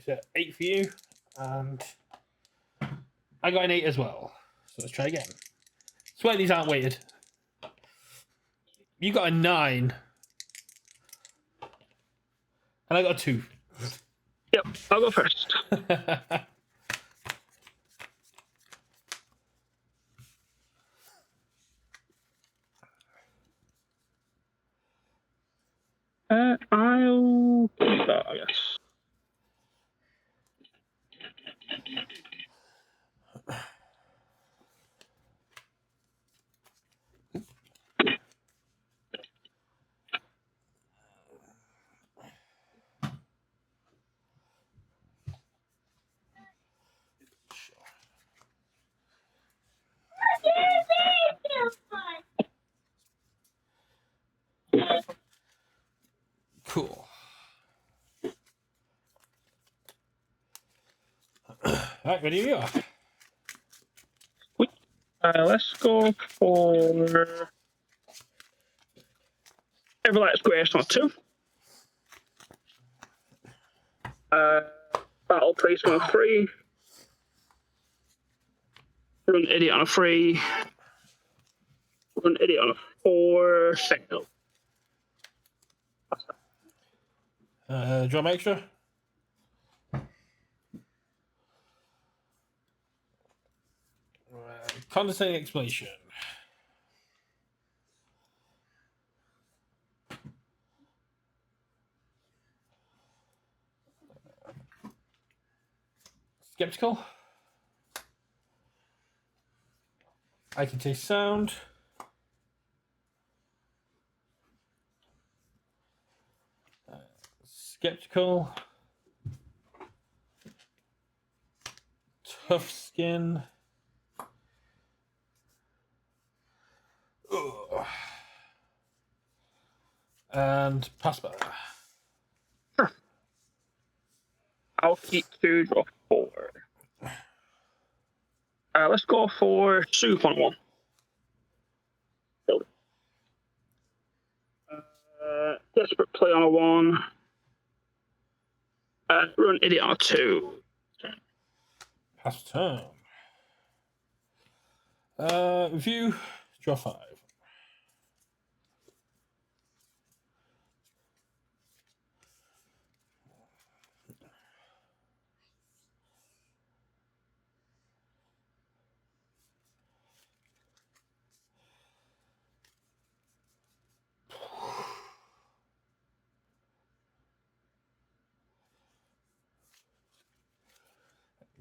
So 8 for you, and I got an 8 as well. So let's try again. Swear these aren't weighted. You got a 9. And I got a 2. Yep, I'll go first. I'll keep that, I guess. Cool. Alright, ready you are. Let's go for Everlight's Greatest on 2. Battle Priest on a 3. Run Idiot on a 3. Run Idiot on a 4. Signal. Do you want extra? Condescending explanation. Skeptical. I can taste sound. Skeptical. Tough skin. Ugh. And pass by. Sure. I'll keep 2, draw 4. Let's go for Soup on 1. Desperate Play on a 1. Run Idiot on a 2. Pass turn. Review. Draw 5.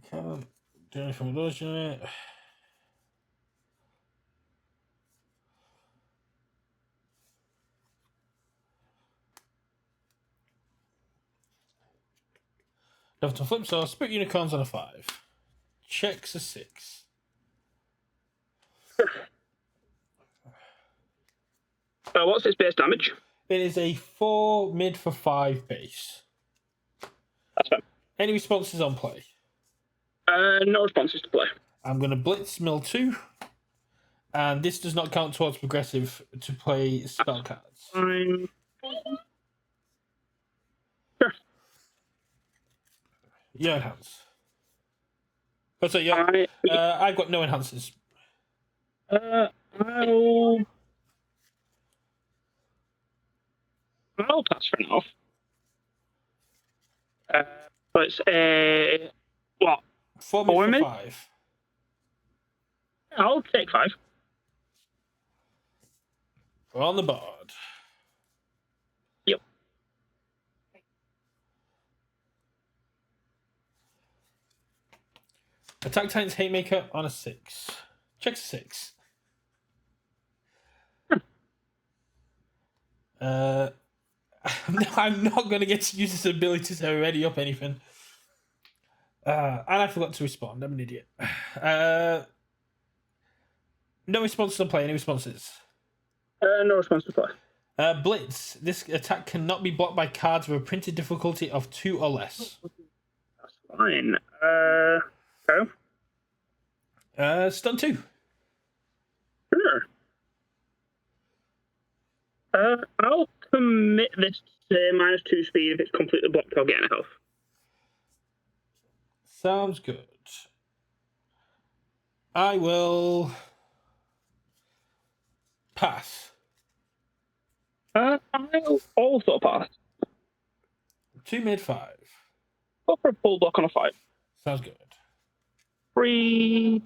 Can't do anything with those unit. Left to flip, so split unicorns on a 5. Checks a 6. What's its base damage? It is a 4 mid for 5 base. That's fine. Any responses on play? No responses to play. I'm going to Blitz Mill 2. And this does not count towards progressive to play spell cards. Fine. Sure. Yeah, enhance. Oh, so yeah, I've got no enhances. I'll pass for now. But it's what? 4 mid for 5. I'll take 5. We're on the board. Yep. Attack Titan's Haymaker on a 6. Checks 6. I'm not going to get to use this ability to ready up anything. And I forgot to respond. I'm an idiot. No responses on play. Any responses? No response to play. Blitz. This attack cannot be blocked by cards with a printed difficulty of 2 or less. That's fine. Okay. Stun 2. Sure. I'll commit this to -2 speed if it's completely blocked. I'll get a health. Sounds good. I will pass. I'll also pass. 2 mid 5. Go for a full block on a 5. Sounds good. 3,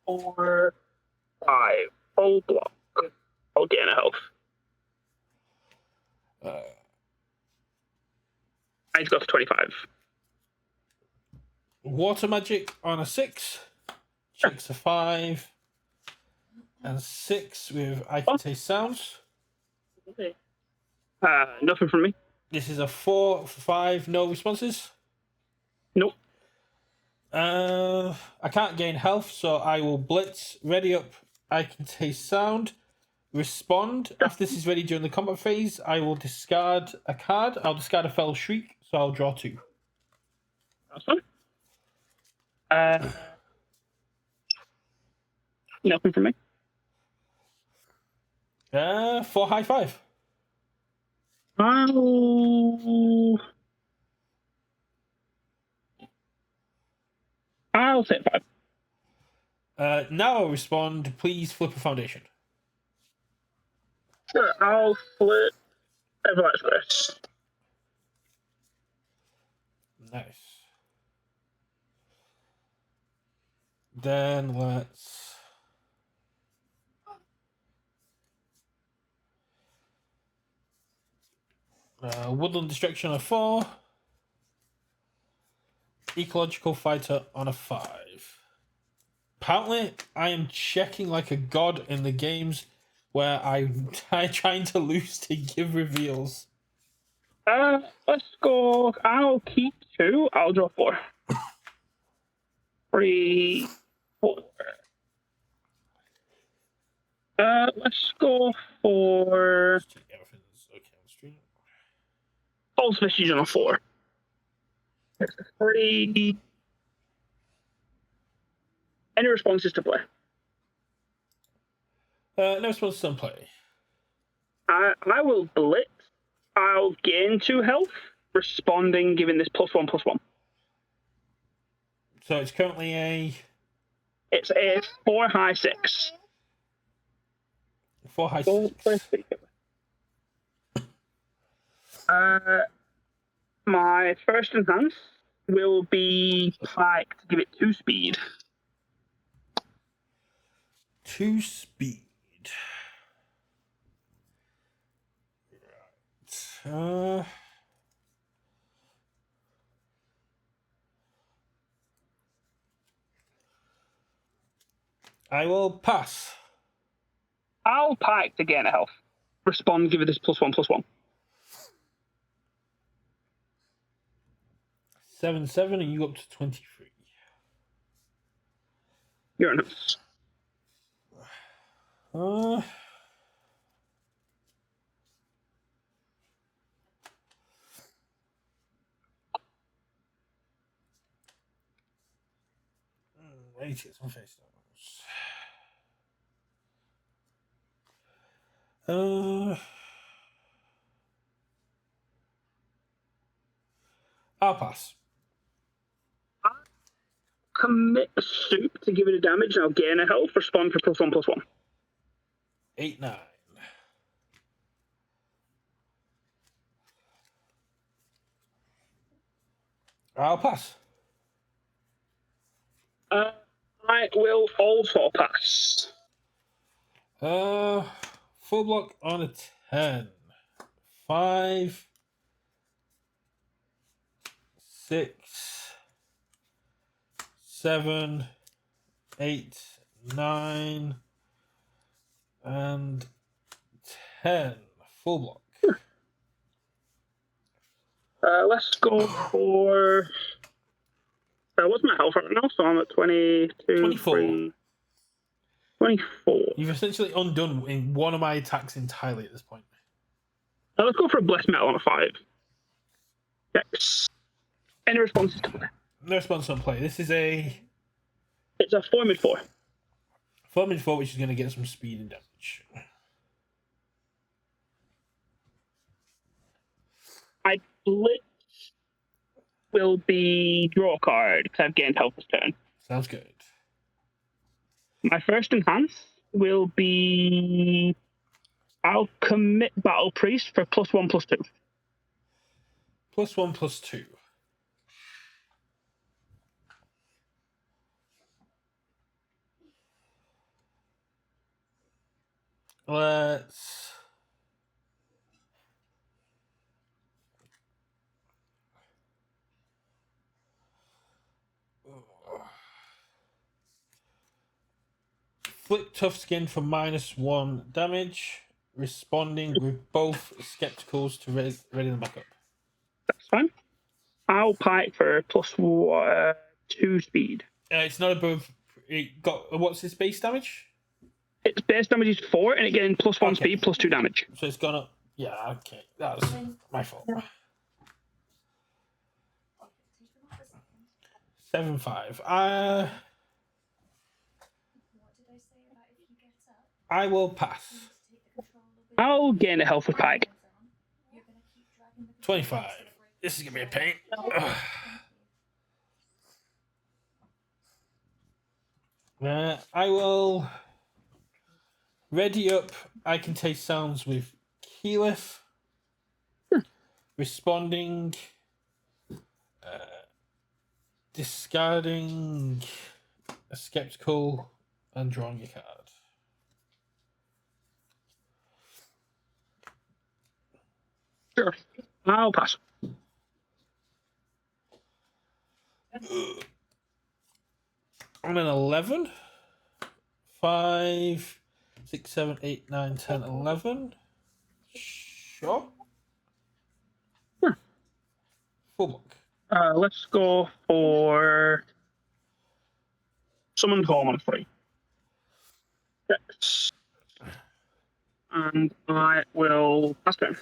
4, 5. Full block. I'll gain a health. I just got to 25. Water magic on a 6. Chicks a 5. And 6 with I Can Taste Sounds. Nothing from me. This is a 4 for 5, no responses. Nope. I can't gain health, so I will blitz. Ready up, I Can Taste Sound. Respond. After this is ready during the combat phase, I will discard a card. I'll discard a Fell Shriek, so I'll draw 2. That's fine. Nothing from me. 4 high 5. I'll say 5. Now I'll respond. Please flip a foundation. Sure, I'll flip Everlast Grace. Nice. Then let's... Woodland Destruction on a 4. Ecological Fighter on a 5. Apparently, I am checking like a god in the games where I'm trying to lose to give reveals. Let's go. I'll keep 2. I'll draw 4. 3, 4. Let's go for Everything's okay on the stream. False Vestige on a 4. 3. Any responses to play? No responses on play. I will blitz. I'll gain 2 health, responding, giving this +1/+1. So it's currently a... It's a 4 high 6. 4 high 6. My first enhance will be Pike to give it 2 speed. 2 speed. Right. I will pass. I'll Pike to gain a health. Respond, give it this +1/+1. 7/7, and you up to 23. You're enhanced. I need to get some face notes. I'll pass. Commit a soup to give it a damage, and I'll gain a health. Respond for +1/+1. 8, 9. I'll pass. I will also pass. Full block on a 10. 5, 6, 7, 8, 9, and 10. Full block. Let's go for. What's my health right now? So I'm at 22. 24. 24. You've essentially undone in one of my attacks entirely at this point. Let's go for a Blessed Metal on a 5. Yes. Any responses to play? No response on play. This is a... It's a 4 mid-4. 4 mid-4, which is going to get some speed and damage. I blitz will be draw a card because I've gained health this turn. Sounds good. My first enhance will be I'll commit Battle Priest for +1/+2. +1/+2. Let's flip tough skin for -1 damage, responding with both skepticals to ready them back up. That's fine. I'll pike for +2 speed. It's not above. It got what's its base damage? Its base damage is 4, and it gains +1 speed, +2 damage. So it's gone up. Yeah, okay, that was my fault. 7/5. I will pass. I'll gain a health with pike. 25. This is gonna be a pain. I will ready up. I can taste sounds with Keyleth. Responding. Discarding a skeptical and drawing a card. Sure. I'll pass. I'm an 11. 5, 6, 7, 8, 9, 10, 11. Sure. Full book. Let's go for Summoned Home on 3. 6. And I will pass turn.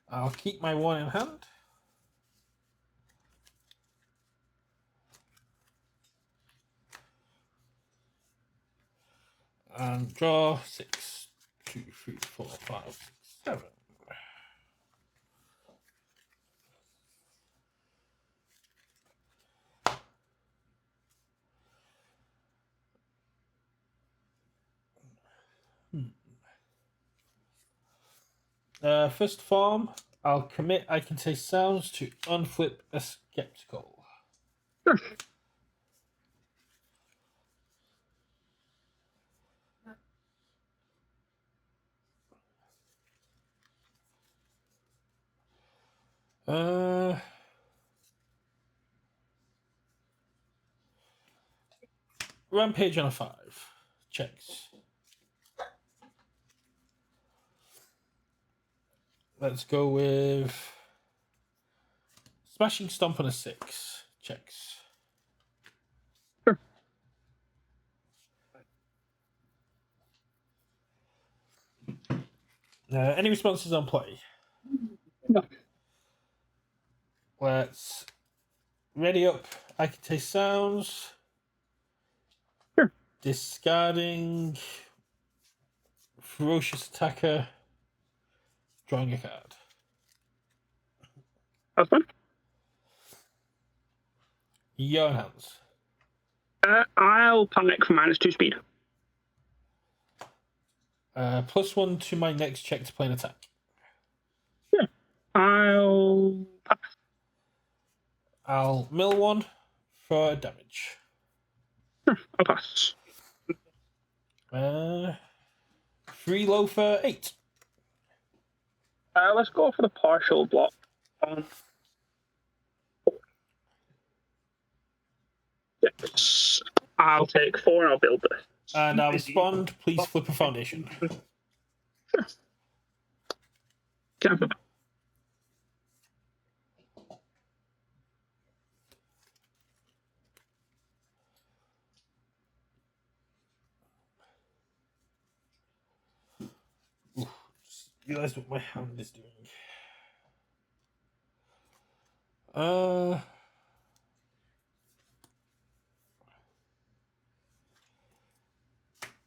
I'll keep my 1 in hand. And draw 6, 2, 3, 4, 5, 6, 7. First form, I'll commit I can say sounds to unflip a skeptical. Sure. Rampage on a 5. Checks. Let's go with Smashing Stomp on a 6. Checks. Sure. Any responses on play? No. Let's ready up. I can taste sounds. Sure. Discarding Ferocious Attacker. Drawing a card. That's fine. Your hands. I'll panic for -2 speed. +1 to my next check to play an attack. Yeah. I'll pass. I'll mill 1 for damage. Sure. I'll pass. 3 low for 8. Let's go for the partial block. Yes. I'll take 4 and I'll build this. And I'll respond. Please flip a foundation. Sure. Can I flip? Just realized what my hand is doing.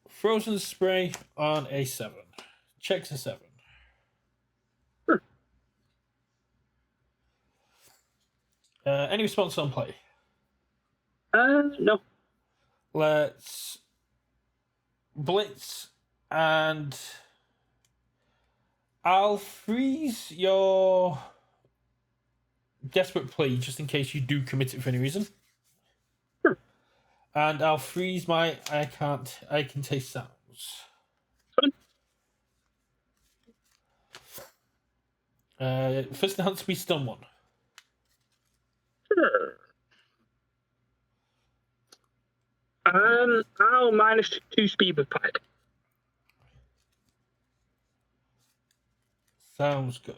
Frozen Spray on a 7. Checks a 7. Sure. Any response on play? No. Let's blitz, and I'll freeze your desperate play just in case you do commit it for any reason. Sure. And I'll freeze my I can taste sounds. Fine. First enhance to be stun one. Sure. I'll minus 2 speed with pike. Sounds good.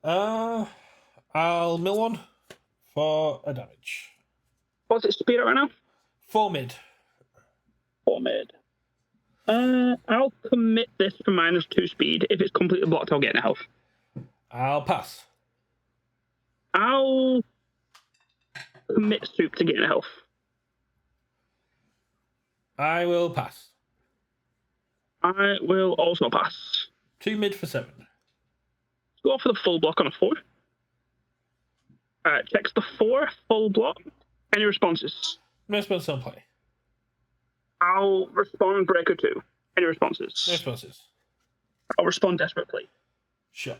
I'll mill one for a damage. What's its speed at right now? 4 mid. 4 mid. I'll commit this for minus 2 speed. If it's completely blocked, I'll get a health. I'll pass. I'll commit soup to getting a health. I will pass. I will also pass. 2 mid for 7. Go for the full block on a 4. Checks the 4, full block. Any responses? No response on play. I'll respond breaker 2. Any responses? No responses. I'll respond desperately. Sure.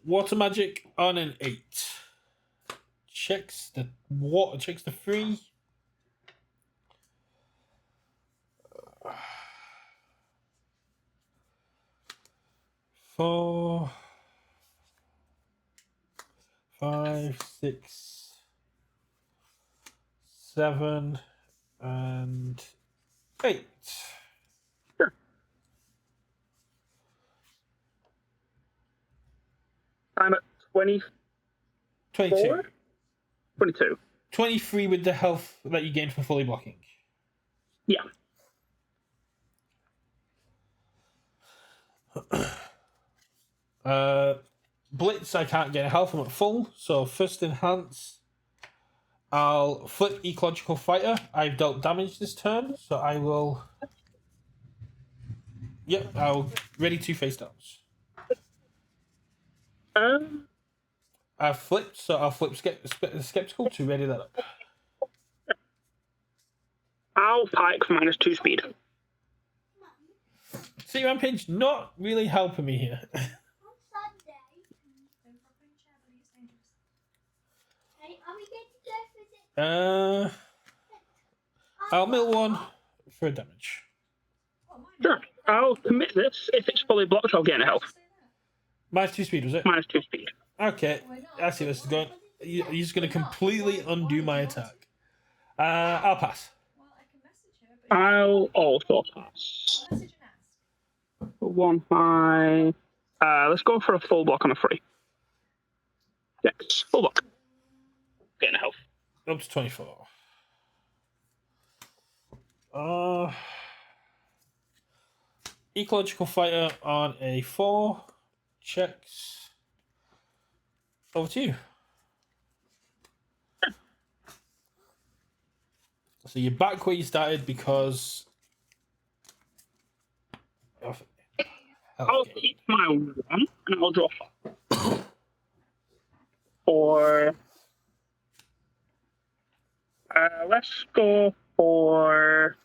Water magic on an 8. Checks the water. Checks the 3. Four, 5, 6, 7, and 8. Sure. I'm at 24? 22. 22. 23 with the health that you gained for fully blocking. Yeah. Blitz, I can't get a health, I'm at full. So first enhance. I'll flip Ecological Fighter. I've dealt damage this turn, so I will. Yep, I'll ready 2 face downs. I've flipped, so I'll flip Skeptical to ready that up. I'll pike for minus 2 speed. See, Rampage not really helping me here. I'll mill one for damage. Sure. I'll commit this. If it's fully blocked, I'll get a health. Minus 2 speed, was it? Minus 2 speed. Okay, I see this is going. You're just going to completely undo my attack. I'll pass. I'll also pass. 1, 5. Let's go for a full block on a 3. Yes, full block. Getting a health. Up to 24. Ecological Fighter on a 4. Checks. Over to you. So you're back where you started because of I'll keep my 1 and I'll draw 5. Or let's go for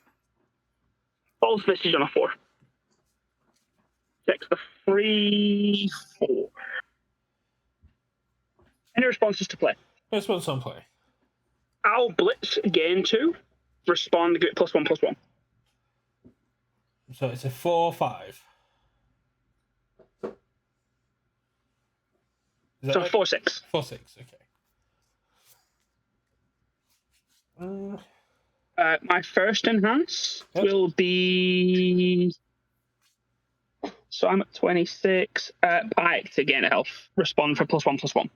false vestige on a 4. Checks the 3, 4. Any responses to play? Response on play. I'll blitz again 2. Respond, get +1/+1. So it's a 4/5. So 4/6. 4/6. Okay. My first enhance will be. So I'm at 26. Pike to gain a health. Respond for +1/+1.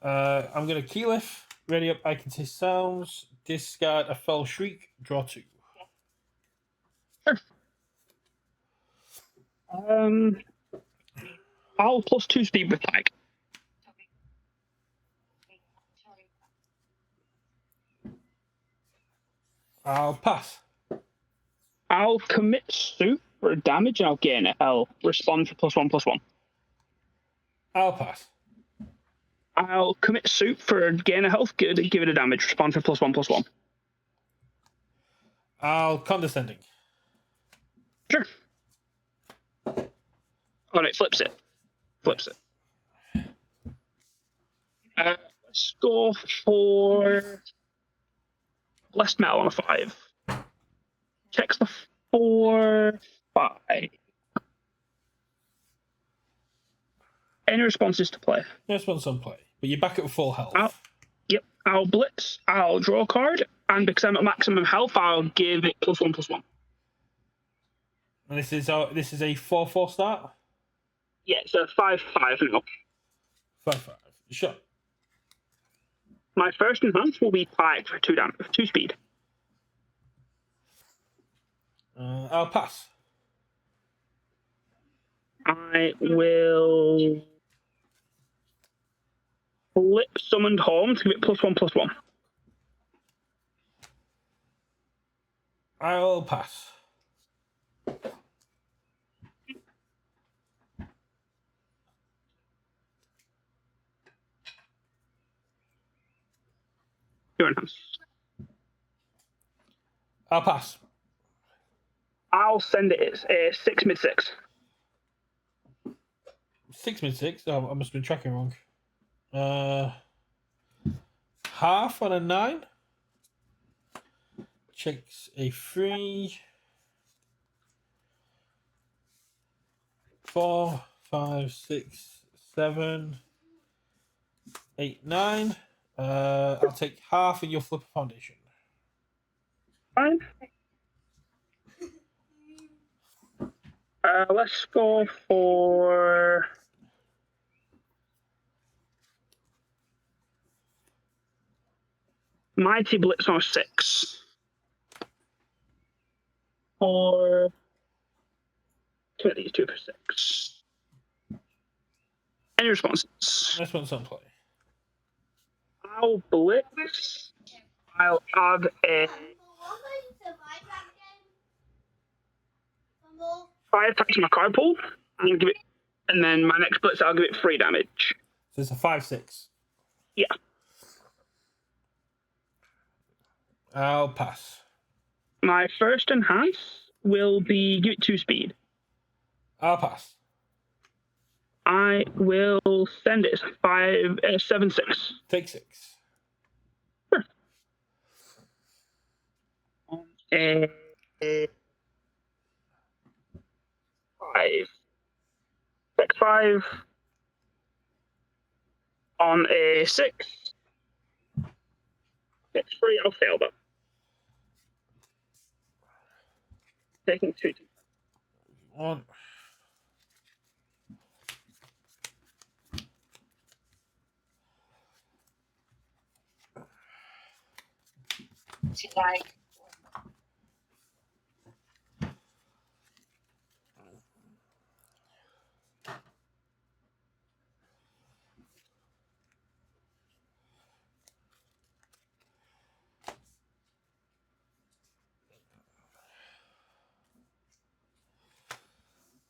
I'm going to Keyleth. Ready up, I can say sounds. Discard a Fell Shriek. Draw 2. Sure. I'll +2 speed with Pike. I'll pass. I'll commit suit for damage and I'll gain it. I'll respond for +1/+1. I'll pass. I'll commit suit for gain a health, give it a damage, respond for +1/+1. I'll condescending. Sure. Oh, no, it flips it. Let's go for blessed metal on a 5. Checks the 4, 5. Any responses to play? No response on play, but you're back at full health. I'll blitz. I'll draw a card, and because I'm at maximum health, I'll give it +1/+1. And this is a 4/4 start. Yeah, it's a 5/5 now. 5/5. Sure. My first enhance will be 5 for 2 damage, 2 speed. I'll pass. I will flip summoned home to give it +1/+1. I'll pass. Your enhance. I'll pass. I'll send it. It's 6 mid-6. 6 mid-6. Oh, I must have been tracking wrong. Half on a 9. Checks a 3. 4, 5, 6, 7, 8, 9. I'll take half and you'll flip a foundation. Fine. Let's go for Mighty Blitz on a 6. Or two these 2 for 6. Any responses? Response on play. I'll blitz. I'll add a 5 back to my card pool and give it. And then my next blitz, I'll give it 3 damage. So it's a 5/6. Yeah. I'll pass. My first enhance will be give it 2 speed. I'll pass. I will send it as 7/6. Take 6. Sure. 5. 5 on a 6. 6/3. I'll fail that. Taking 2. 1.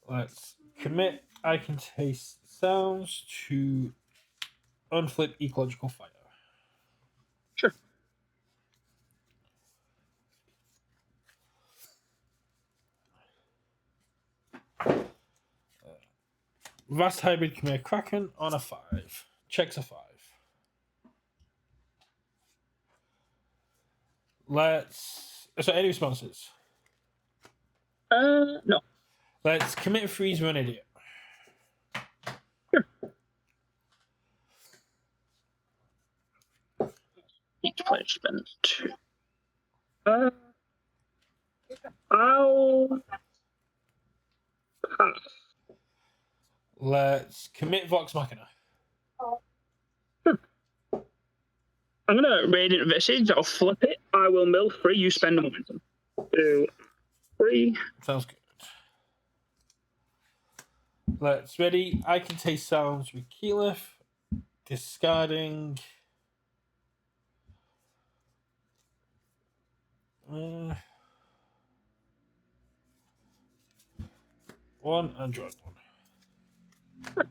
Let's commit I can taste sounds to unflip ecological fire. Sure. Vast hybrid Khmer Kraken on a 5. Checks a 5. So any responses? No. Let's commit freeze run idiot. Sure. Each player spends 2. I'll pass. Let's commit Vox Machina. I'm gonna Radiant Visage. I'll flip it. I will mill 3. You spend a momentum. 2, 3. Sounds good. Let's ready. I can taste sounds with Keyleth. Discarding. 1 and draw 1.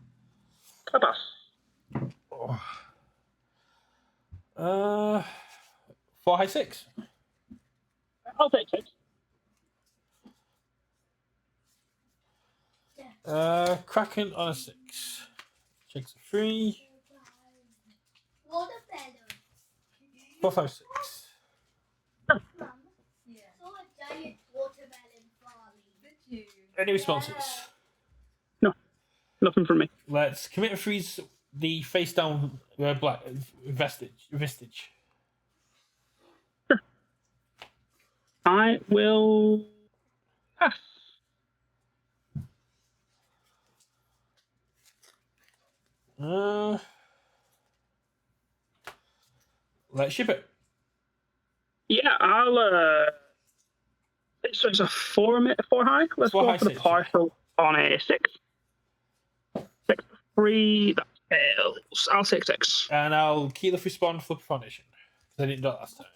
I pass. Oh. 4 high 6. I'll take 6. Kraken on a 6. Checks a 3. 4, 5, 6. Any responses? No, nothing from me. Let's commit and freeze the face down black vestige. I will pass. Let's ship it. Yeah, I'll. So it's a 4 high. Let's Four go high for the 6, partial on a 6. 6 3. That fails. I'll take 6. And I'll keyless respond flip foundation. Because I didn't do it last time.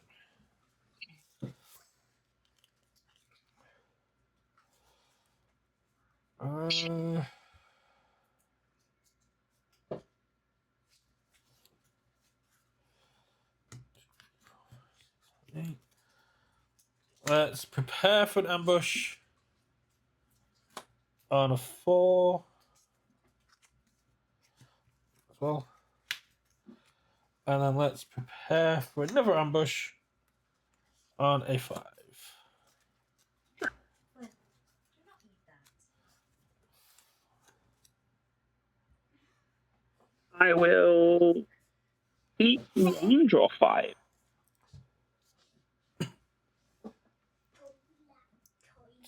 Let's prepare for an ambush on a 4 as well. And then let's prepare for another ambush on a 5. I will keep 1, draw 5.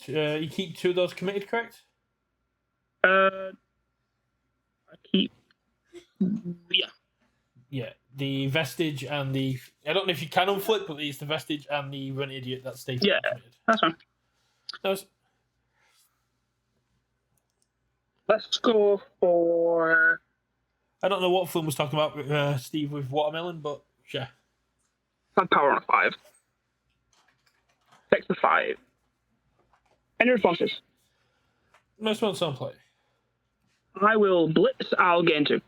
You keep 2 of those committed, correct? I keep. Yeah. Yeah, the vestige and the. I don't know if you can unflip, but it's the vestige and the run idiot that stays committed. That's fine. Those. Let's go for. I don't know what film was talking about, Steve, with watermelon, but yeah. Had power on a 5. 6 to 5. Any responses? No response on play. I will blitz. I'll gain 2.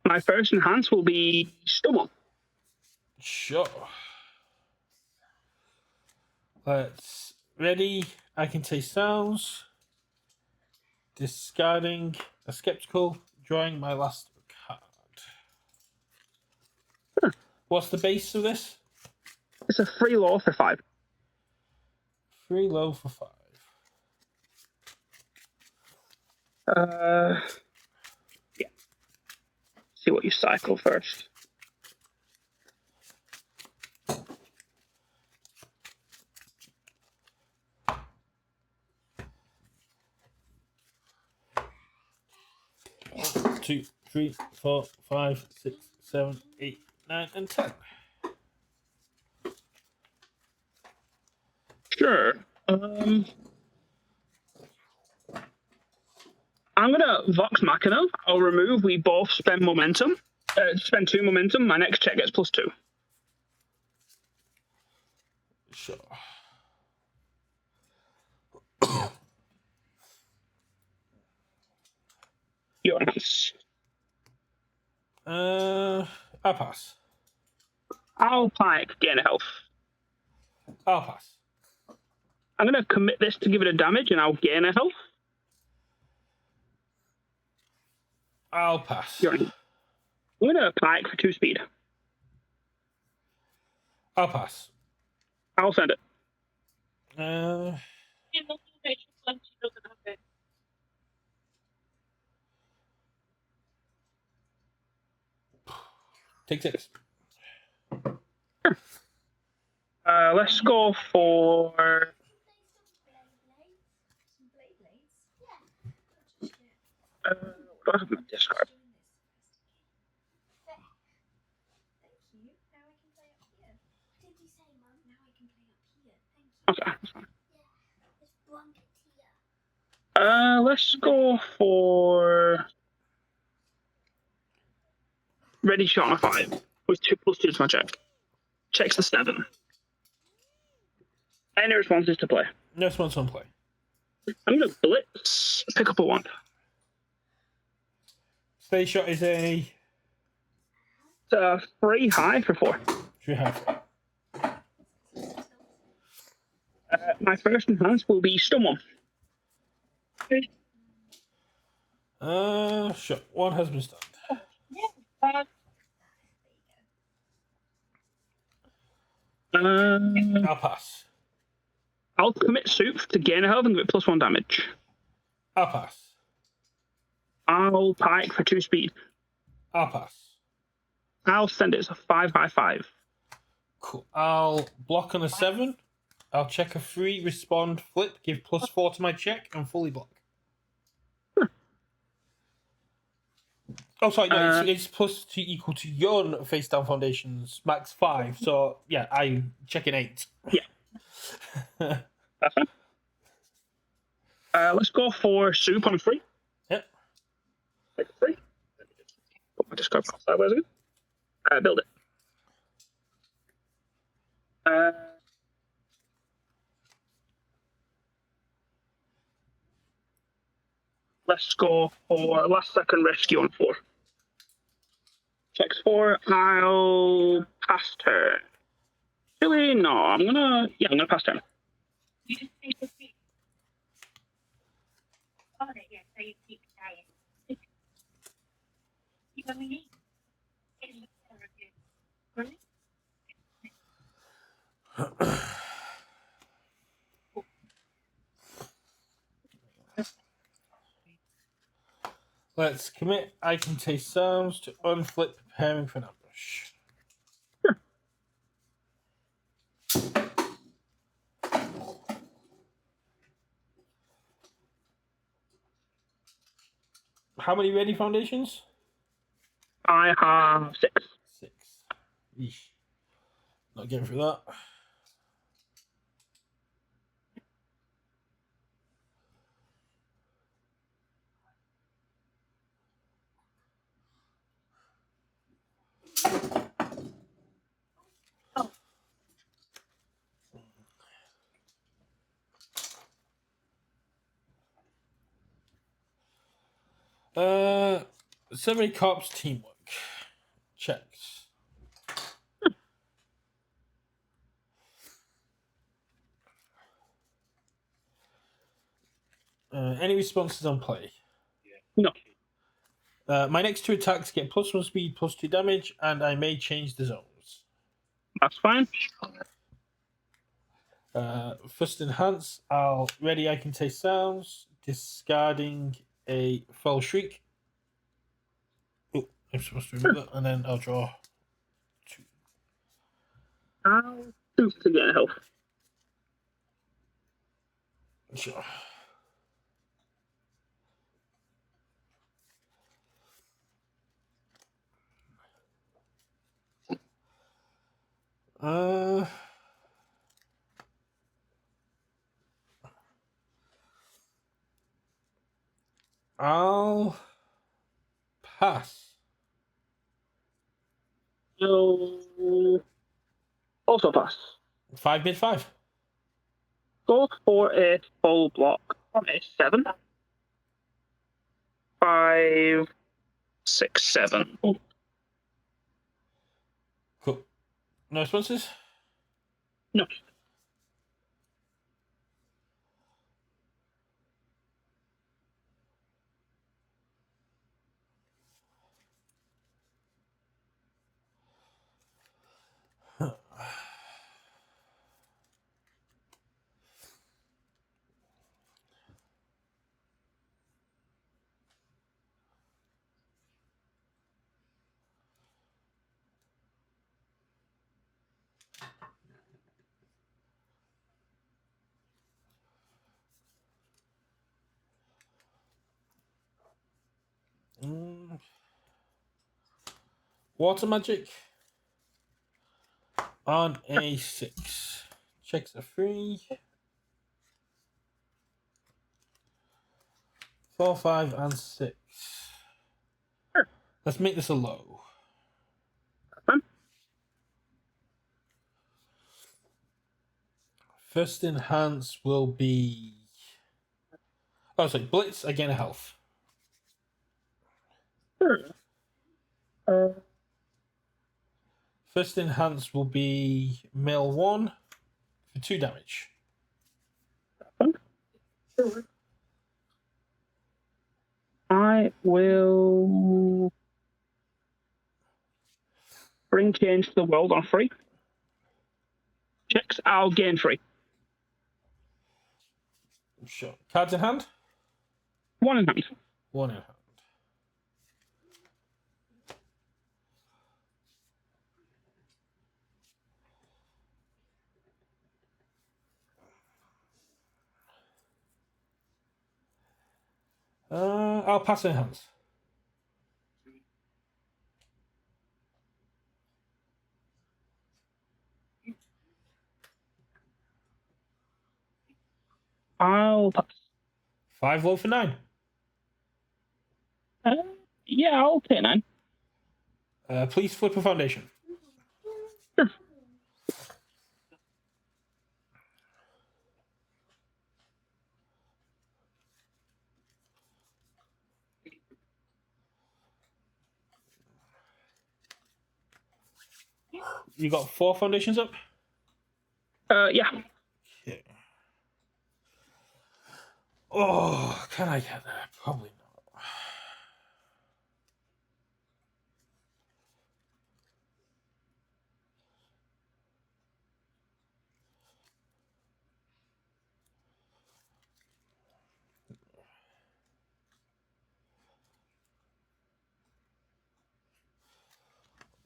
My first enhance will be Stubborn. Sure. Let's ready. I can say sounds. Discarding a skeptical. Drawing my last card. What's the base of this? It's a 3 low for 5. 3 low for 5. Yeah. See what you cycle first. Two, 3, 4, 5, 6, 7, 8, 9, and 10. Sure. I'm gonna Vox Machina. I'll remove. We both spend momentum. Spend 2 momentum. My next check gets +2. Sure. Your enhance. I'll pass. I'll pike. Gain a health. I'll pass. I'm gonna commit this to give it a damage, and I'll gain a health. I'll pass. I'm gonna pike for 2 speed. I'll pass. I'll send it. Take 6. Let's go for. What do I have in my discard? Okay, that's fine. Let's go for ready shot on a 5 with 2 +2 to my check. Checks the 7. Any responses to play? No response on play. I'm going to blitz, pick up a 1. Stay shot is a... It's 3 high for 4. Should have. My first enhance will be stun 1. Sure. 1 has been stunned. I'll pass. I'll commit soup to gain a health and give it +1 damage. I'll pass. I'll pike for 2 speed. I'll pass. I'll send it as a 5 high 5. Cool. I'll block on a 7. I'll check a 3, respond, flip, give +4 to my check, and fully block. Oh, sorry, no, it's +2 equal to your face down foundations, max 5. So, yeah, I check an 8. Yeah. That's fine. Let's go for soup on a 3. Yep. Take a 3. Put my discard past sideways again. Build it. Let's go for last second rescue on 4. Checks 4. I'll pass turn. Really? No, I'm gonna pass turn. You just take a seat. Oh, yeah, so you keep dying. You know what I mean? Really? Let's commit. I can taste sounds to unflip, preparing for an ambush. How many ready foundations? I have 6. 6. Eesh. Not getting through that. Survey Corps teamwork. Checks. Any responses on play? No. My next 2 attacks get +1 speed, +2 damage, and I may change the zones. That's fine. First enhance, I'll ready I can taste sounds, discarding a fell shriek. Oh, I'm supposed to remove that, and then I'll draw 2. I'll soup to gain a health. Sure. I'll pass. So also pass. 5 mid 5. Go for a full block on a 7. 5, 6, 7. Cool. No responses? No. Water magic on a 6. Checks a 3. 4, 5, and 6. Sure. Let's make this a low. Fine. First enhance will be. Oh, sorry. Blitz, again a health. Sure. First enhance will be mill 1 for 2 damage. I will bring change to the world on 3. Checks. I'll gain 3. Sure. Cards in hand? 1 in hand. 1 in hand. I'll pass enhance. I'll pass. 5 low for 9. Yeah, I'll take 9. Please flip a foundation. Sure. You got 4 foundations up? Yeah. Okay. Oh, can I get there? Probably not.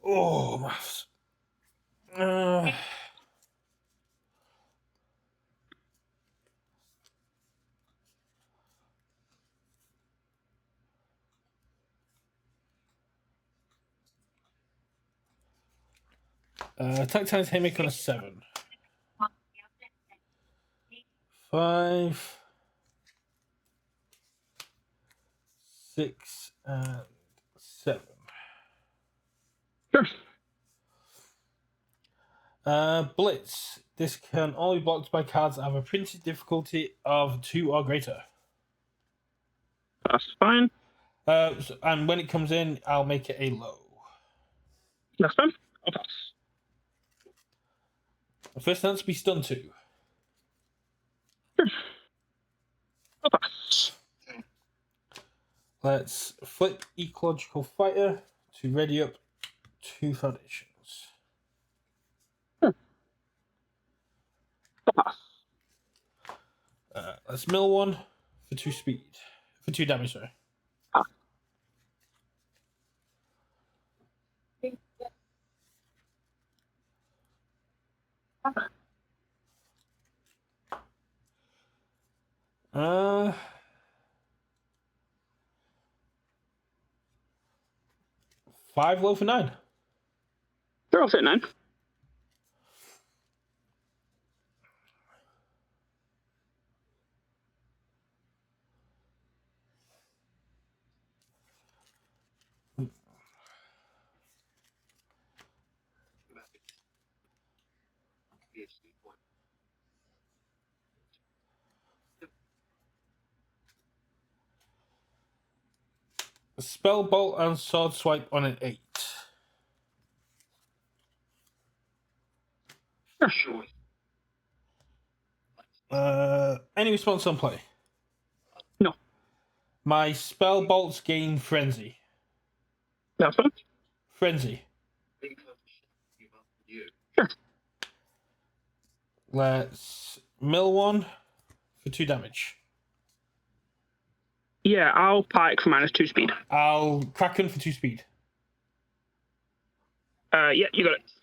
Oh, maths. 'Attack times Haymaker on a 7. 5, 6, and 7. Sure. Blitz. This can only be blocked by cards that have a printed difficulty of 2 or greater. That's fine. And when it comes in, I'll make it a low. That's fine. I'll pass. The first has to be stunned 2. Sure. I'll pass. Let's flip Ecological Fighter to ready up 2 foundations. I'll pass. Let's mill 1 for 2 speed. For 2 damage, sorry. Pass. Uh, 5 low for 9. Sure, I'll take 9. Spell Bolt and Sword Swipe on an 8. Sure. Any response on play? No. My Spell Bolts gain Frenzy. That's fine. Frenzy. Sure. Let's mill 1 for 2 damage. Yeah, I'll pike for -2 speed. I'll Kraken for 2 speed. Yeah, you got it.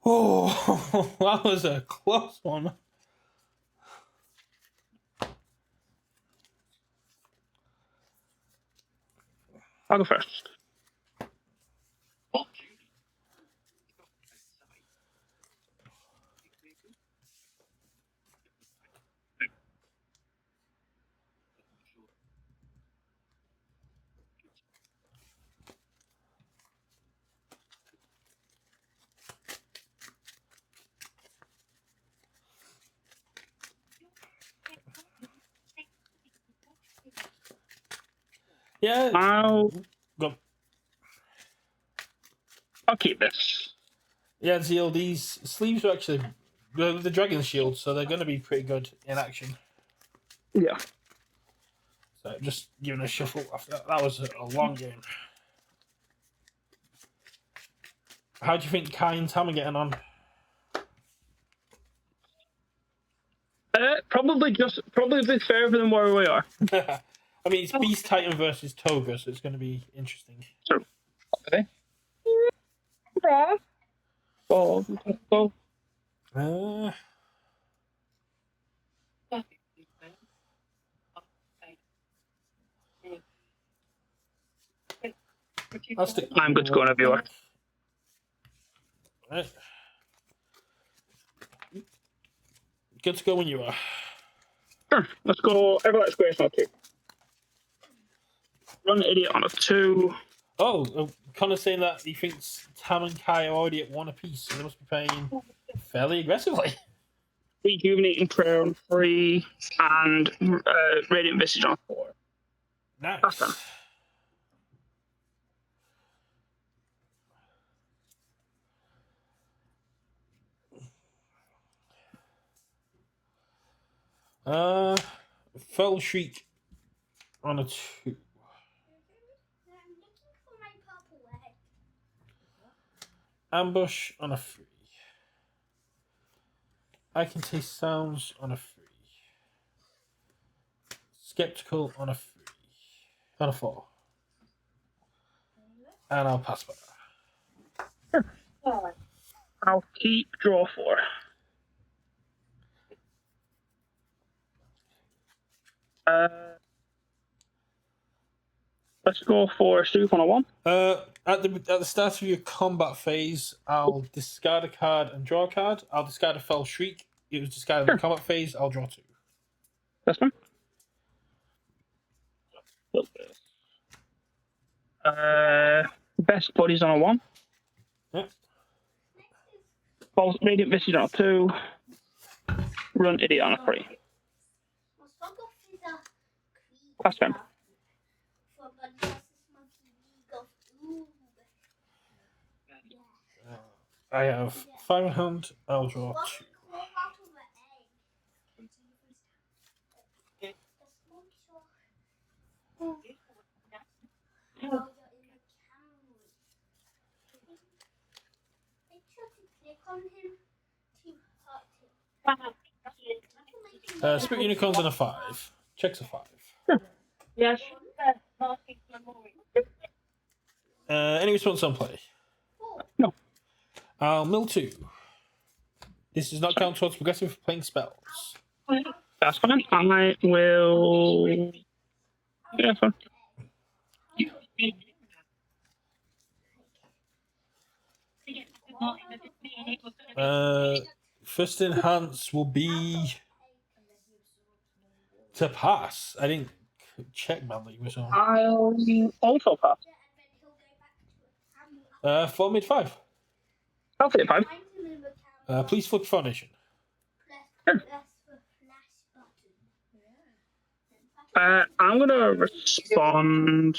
Oh, that was a close one. I'll go first. Yeah. I'll Go. keep this. Yeah, Zeal, these sleeves are actually the Dragon Shield, so they're going to be pretty good in action. Yeah. So just giving a shuffle after that. That was a long game. How do you think Kai and Tam are getting on? Probably a bit further than where we are. I mean, it's Beast Titan versus Toga, so it's going to be interesting. So, okay. Go. I'll stick. I'm good to go whenever you are. Right. Good to go when you are. Sure. Let's go. Everlight's Grace on 2. Run Idiot on a 2. Oh, Connor's saying that he thinks Tam and Kai are already at 1 apiece, so they must be playing fairly aggressively. Rejuvenating Prayer on 3. And Radiant Visage on 4. Nice. That's done. Fell Shriek on a 2. I'm looking for my purple egg. Ambush on a 3. I Can Taste Sounds on a 3. Skeptical on a 3. On a 4. And I'll pass by that. I'll keep draw 4. Let's go for Soup on a 1. At the start of your combat phase, I'll discard a card and draw a card. I'll discard a Fell Shriek. It was discarded in the combat phase. I'll draw 2. That's fine. Best Buddies on a 1. Yep. False Radiant Visage on a 2. Run Idiot on a 3. That's fine. I have 5 in hand. I'll draw 2. Spirit Unicorns on a 5. Checks a 5. Yes. Any response on play? No. I'll mill 2. This does not count towards progressive playing spells. That's fine. I will. Yeah, fine. First enhance will be to pass. I didn't check my league was on. I'll also pass. 4 mid 5. I'll take 5. Please flip foundation. I'm going to respond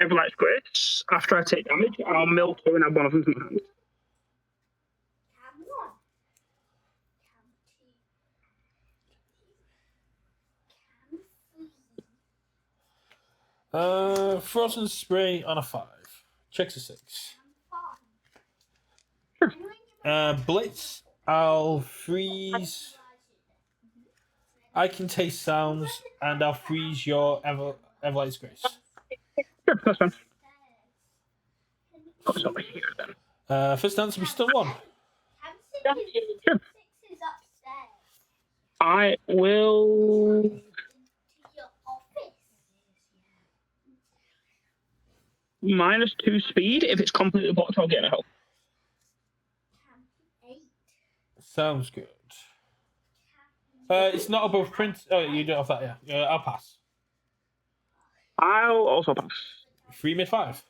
Everlight's Grace. After I take damage, I'll mill 2 and have one of them in my hand. Frozen Spray on a 5. Checks a 6. Blitz, I'll freeze. I Can Taste Sounds, and I'll freeze your Everlight's Grace. Sure, that's fine. Oh, it's over here then. First dance will be stun 1. Sure. I will. -2 speed. If it's completely blocked, I'll get a help. Sounds good. It's not above print. Oh, you don't have that, yeah. I'll pass. I'll also pass. 3 mid 5.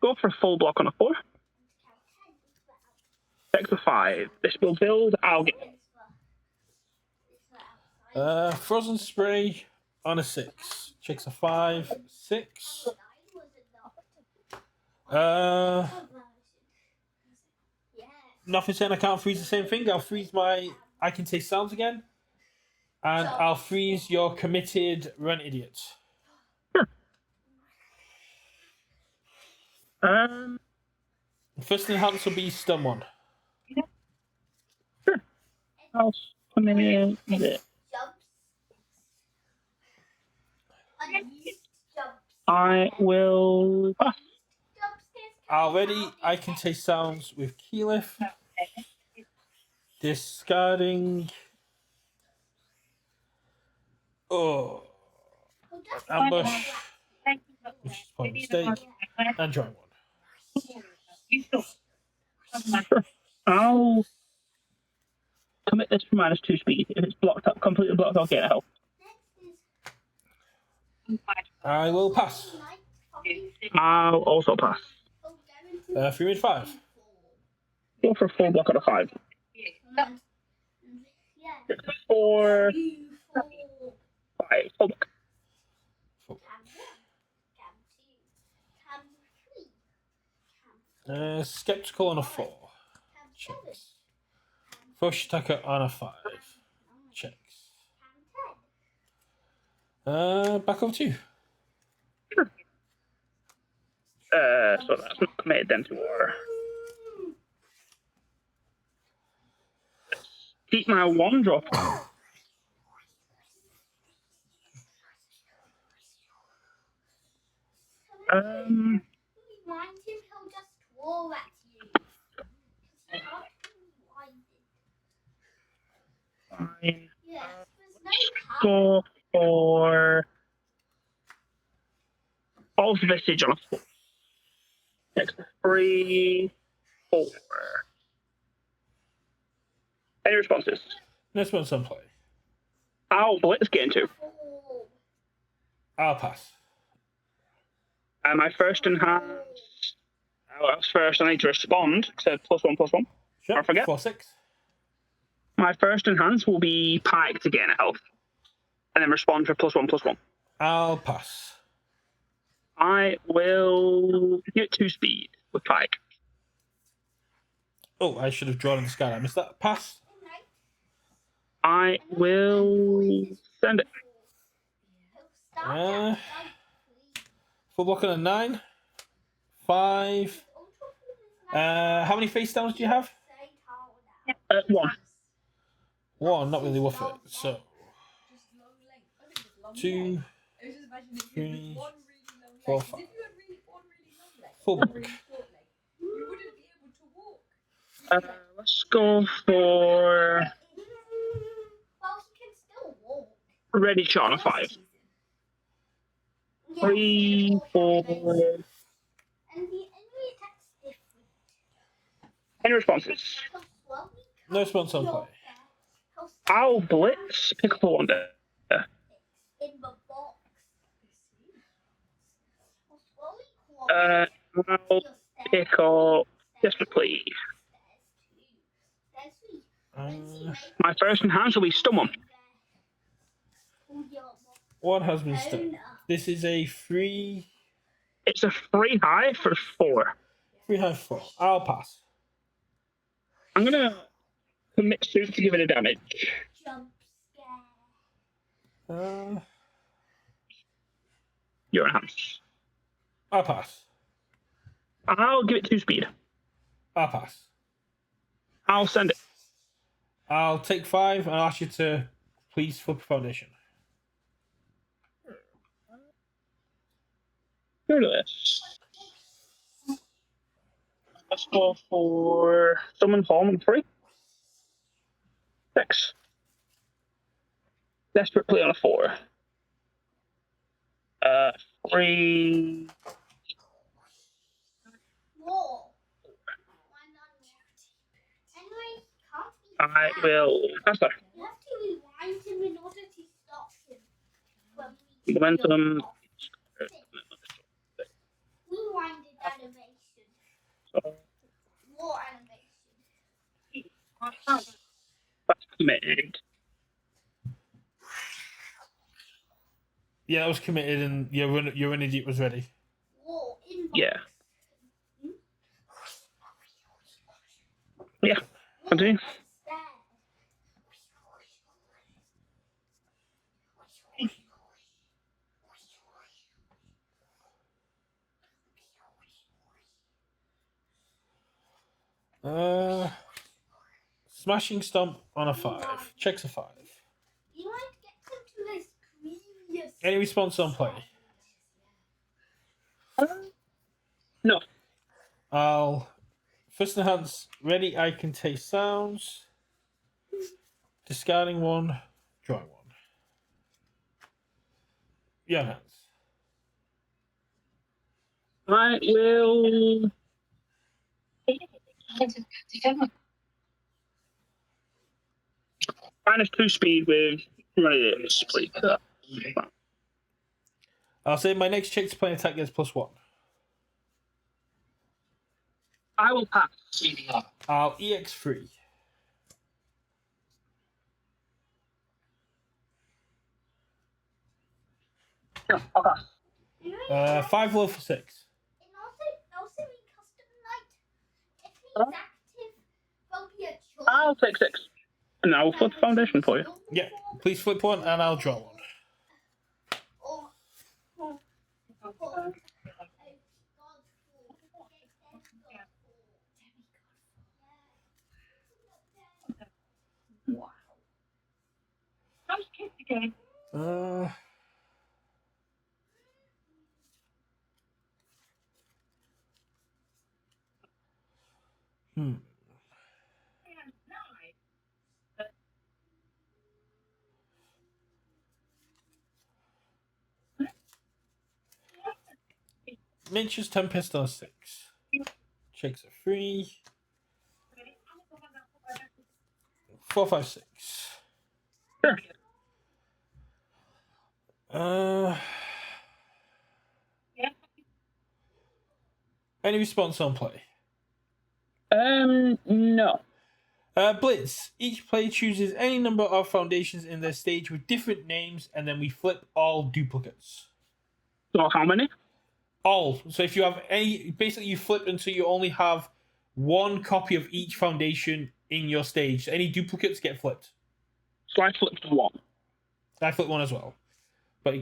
Go for a full block on a 4. Check the 5. This will build. I'll get. Frozen Spray on a 6. Checks a 5, 6. Nothing saying I can't freeze the same thing. I'll freeze my I can say sounds again. And I'll freeze your committed run idiots. First thing happens will be stun one. Sure. I'll come in with it. I will pass. Already, I can say sounds with Keyleth. Discarding. Oh. Ambush. Which is point mistake. And join one. Sure. I'll commit this for -2 speed. If it's blocked up, completely blocked, I'll get a help. I will pass. I'll also pass. 3 and 5. Go for a full block on a 5. 4, 5. Full block. Skeptical on a 4. Checks. Fresh attacker on a 5. Checks. Back over to you. Sure. So that's not committed then to war. Keep my 1 drop. Fine. Go for false vestige on a 4. Next 3, 4. Any responses? This one's on play. I'll blitz get into. I'll pass. My first enhance. First, I need to respond. So +1/+1. Sure. Or forget. 4, 6. My first enhance will be Pike to gain a health. And then respond for +1/+1. I'll pass. I will get 2 speed with Pike. Oh, I should have drawn in the sky. I missed that. Pass. I will send it. Full block on a 9. 5. How many face downs do you have? 1. 1, not really worth it. So 2, 3, 4, 5. Full block. Let's go for ready shot on a 5. 3, 4. Any responses? No response on play. I'll blitz. Pick up a 1 there. I'll pick up Desperate Plea. My first enhance will be Stun 1. 1 has been stunned. This is a 3. It's a 3 high for 4. 3 high 4. I'll pass. I'm gonna commit suit to give it a damage. Your enhance. I'll pass. I'll give it 2 speed. I'll pass. I'll send it. I'll take 5 and I'll ask you to please flip foundation. Go to this. Let's go for Summon Form on 3. 6. Desperate Plea on a 4. 3. I will caster. Momentum. That's committed. Yeah, that was committed, and your idiot was ready. Yeah. Yeah. Continue. Smashing stomp on a 5. Checks a 5. Any response on play? No. I'll first enhance. Ready, I can taste sounds. Discarding 1, drawing 1. Yeah, enhance. I will. -2 speed with idiots, please. I'll say my next check to play attack gets +1. I will pass. I'll EX3. Yeah, I'll pass. 5 low for 6. I'll take 6. And I'll flip the foundation for you. Yeah, please flip 1 and I'll draw 1. Uh, hmm. Nature's Tempest on a 6. Checks a 3. 4, 5, 6. Sure. Any response on play? No. Blitz. Each player chooses any number of foundations in their stage with different names, and then we flip all duplicates. So how many? All. So if you have any, basically you flip until you only have one copy of each foundation in your stage. Any duplicates get flipped. So I flipped 1. I flip 1 as well, but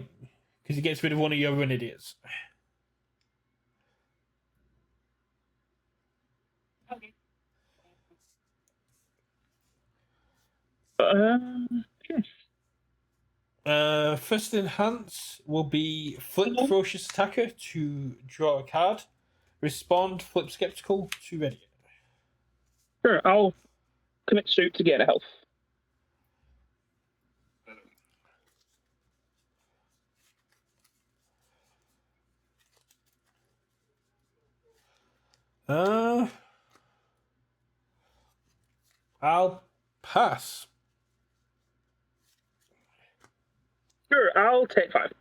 because it gets rid of one of your run idiots. First enhance will be flip Ferocious Attacker to draw a card. Respond, flip Skeptical to ready it. Sure, I'll commit suit to get a health. I'll pass. Sure, I'll take 5.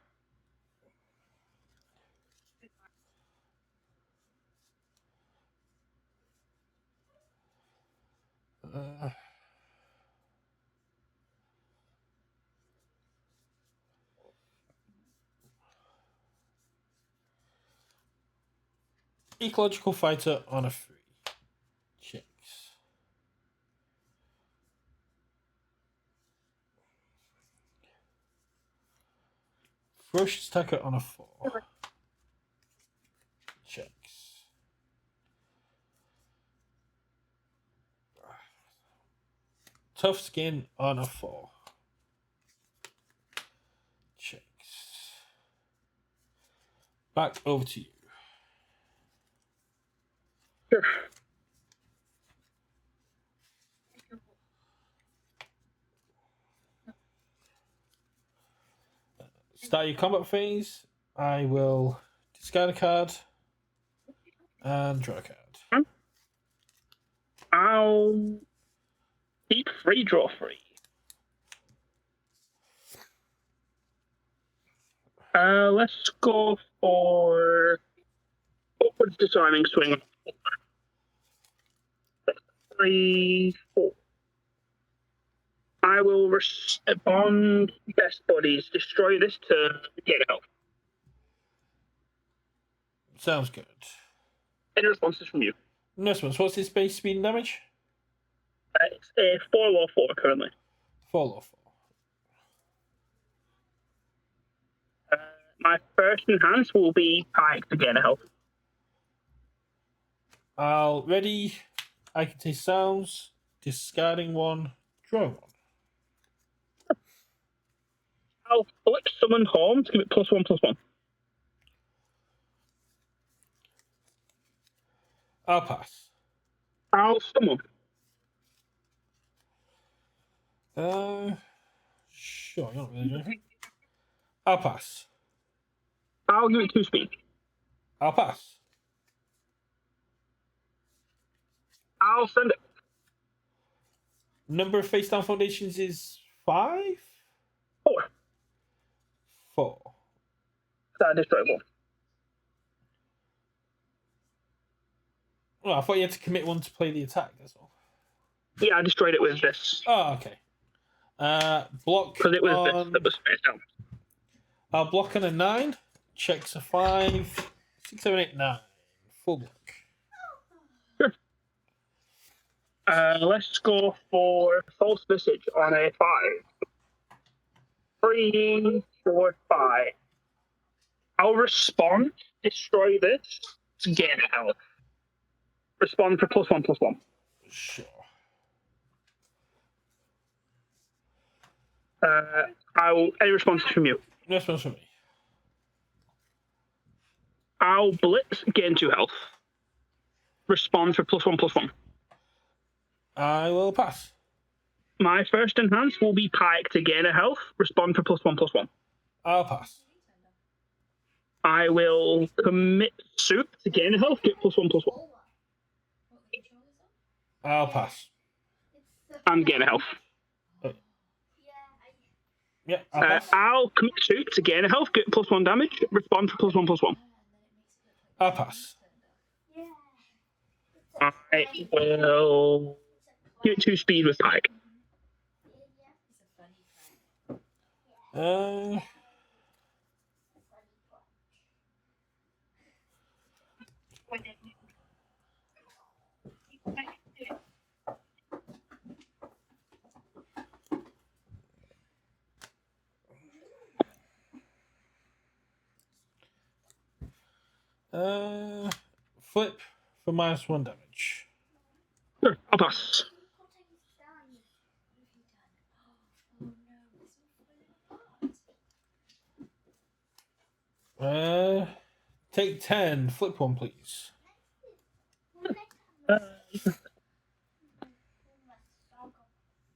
Ecological Fighter on a 3. Checks. Ferocious Attacker on a 4. Checks. Tough Skin on a 4. Checks. Back over to you. Sure. Start your combat phase. I will discard a card and draw a card. I'll keep 3, draw 3. Let's go for upwards disarming swing. 3, 4. I will respond best buddies. Destroy this to get help. Sounds good. Any responses from you? No response. What's his base speed and damage? It's a 4 or 4 currently. 4 or 4. My first enhance will be Pike to gain a health. I'll ready. I can take sounds. Discarding 1. Draw 1. I'll flip summon home to give it +1/+1. I'll pass. I'll summon. Sure, you're not really doing anything. I'll pass. I'll give it 2 speed. I'll pass. I'll send it. Number of face down foundations is 5? 4. 4. That destroy 1. Well, I thought you had to commit 1 to play the attack, that's all. Yeah, I destroyed it with this. Oh, okay. Block Because it was on... this that was face down. I'll block on a 9. Checks a 5. 6, 7, 8, 9. Full block. Sure. Let's go for false visage on a 5. 3, 4, 5. I'll respond, destroy this, to gain a health. Respond for +1/+1. Sure. Any responses from you? No response from me. I'll blitz, gain 2 health. Respond for +1/+1. I will pass. My first enhance will be Pike to gain a health. Respond for +1/+1. I'll pass. I will commit soup to gain a health. Get +1/+1. I'll pass. And gain a health. Yeah, I'll pass. I'll commit soup to gain a health. Get +1 damage. Respond for +1/+1. I'll pass. I will give it 2 speed with Pike. Flip for -1 damage. Sure, I'll pass. Take 10. Flip 1, please.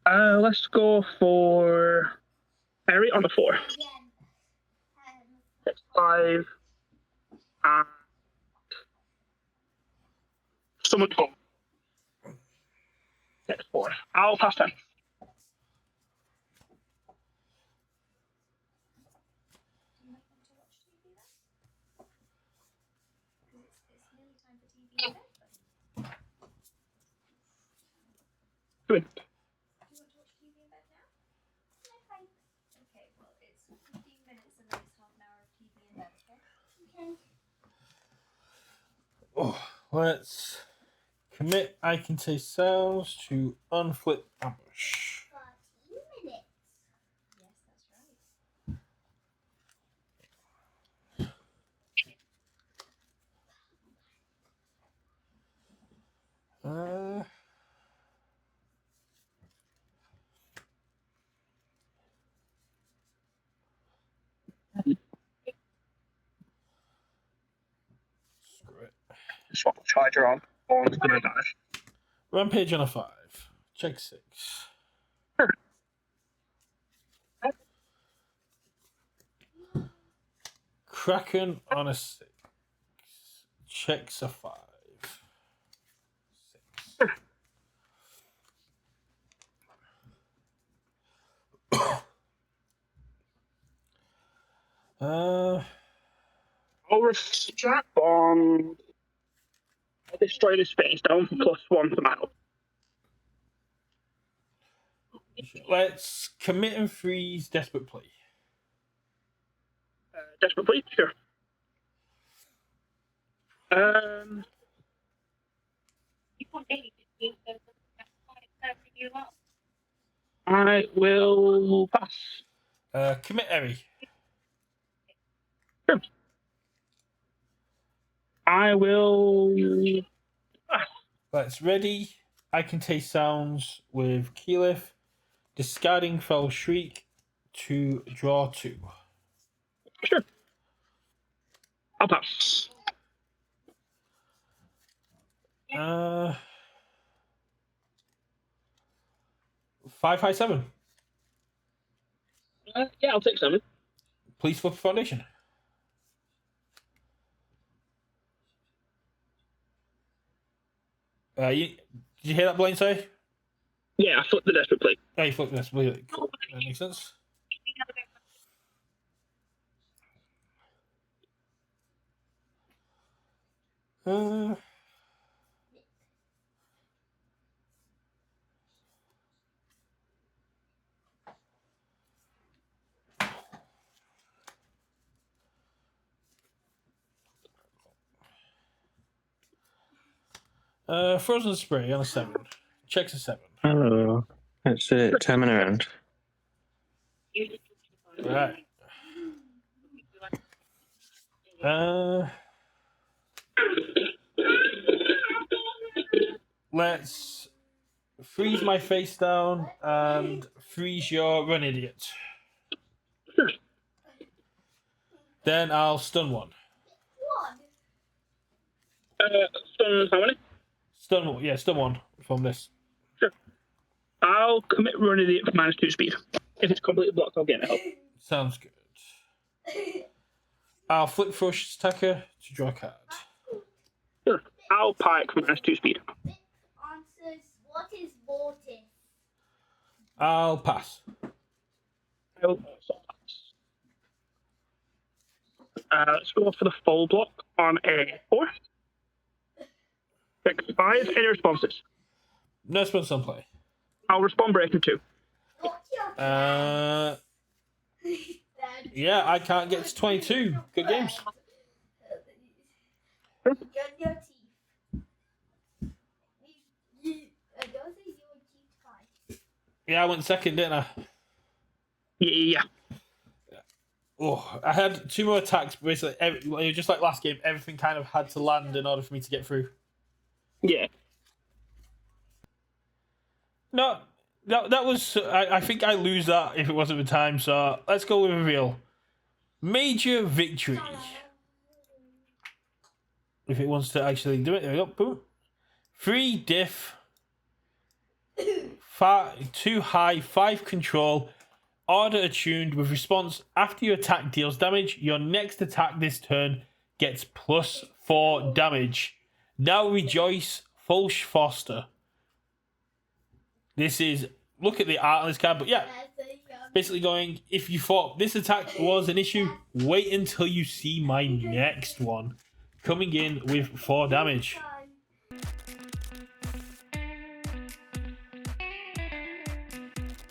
Let's go for Harry on the 4. That's 5. Summon home. That's 4. I'll pass 10. Good. Oh, let's commit. I can take cells to unflip ambush. 14 minutes. Yes, that's right. Screw it. Swap the charger on. One's gonna die. Rampage on a 5. Check 6. Kraken on a 6. Checks a 5. 6. I'll respond. Destroy this face down for +1 to my health. Let's commit and freeze desperate play. Desperate plea? Sure. I will pass. Commit Eri. Sure. I will pass. Let's ready. I can taste sounds with Keyleth. Discarding Fell Shriek to draw 2. Sure. I'll pass. 5 high 7. Yeah, I'll take 7. Please flip a foundation. Did you hear that, Blaine? Say. Yeah, I flipped the desperate plea. Oh, you flipped this. Cool. That makes sense. Frozen Spray on a 7. Checks a 7. Hello. Let's turn it around. Right. Let's freeze my face down and freeze your run idiot. Sure. Then I'll stun 1. Stun how many? Stun 1 from this. Sure. I'll commit run idiot for -2 speed. If it's completely blocked, I'll get it help. Sounds good. I'll flip Ferocious Attacker to draw a card. Sure. I'll pike for -2 speed. Answers. What is vortex? I'll pass. I will also pass. Let's go for the full block on a 4. 6, 5. Any responses? No response on play. I'll respond breaking 2. What's your Yeah, I can't get to 22. Good games. Got your teeth. Those are your teeth fine. Yeah, I went second, didn't I? Yeah. Oh, I had 2 more attacks. Basically, just like last game, everything kind of had to land in order for me to get through. Yeah. No, that was. I think I lose that if it wasn't the time. So let's go with a reveal. Major victory. If it wants to actually do it, there we go. Boom. 3 diff. 2 high, 5 control. Order attuned with response after your attack deals damage. Your next attack this turn gets +4 damage. Now rejoice, Fulsh Foster. This is, look at the art on this card, but yeah, basically going, if you thought this attack was an issue, wait until you see my next one coming in with 4 damage.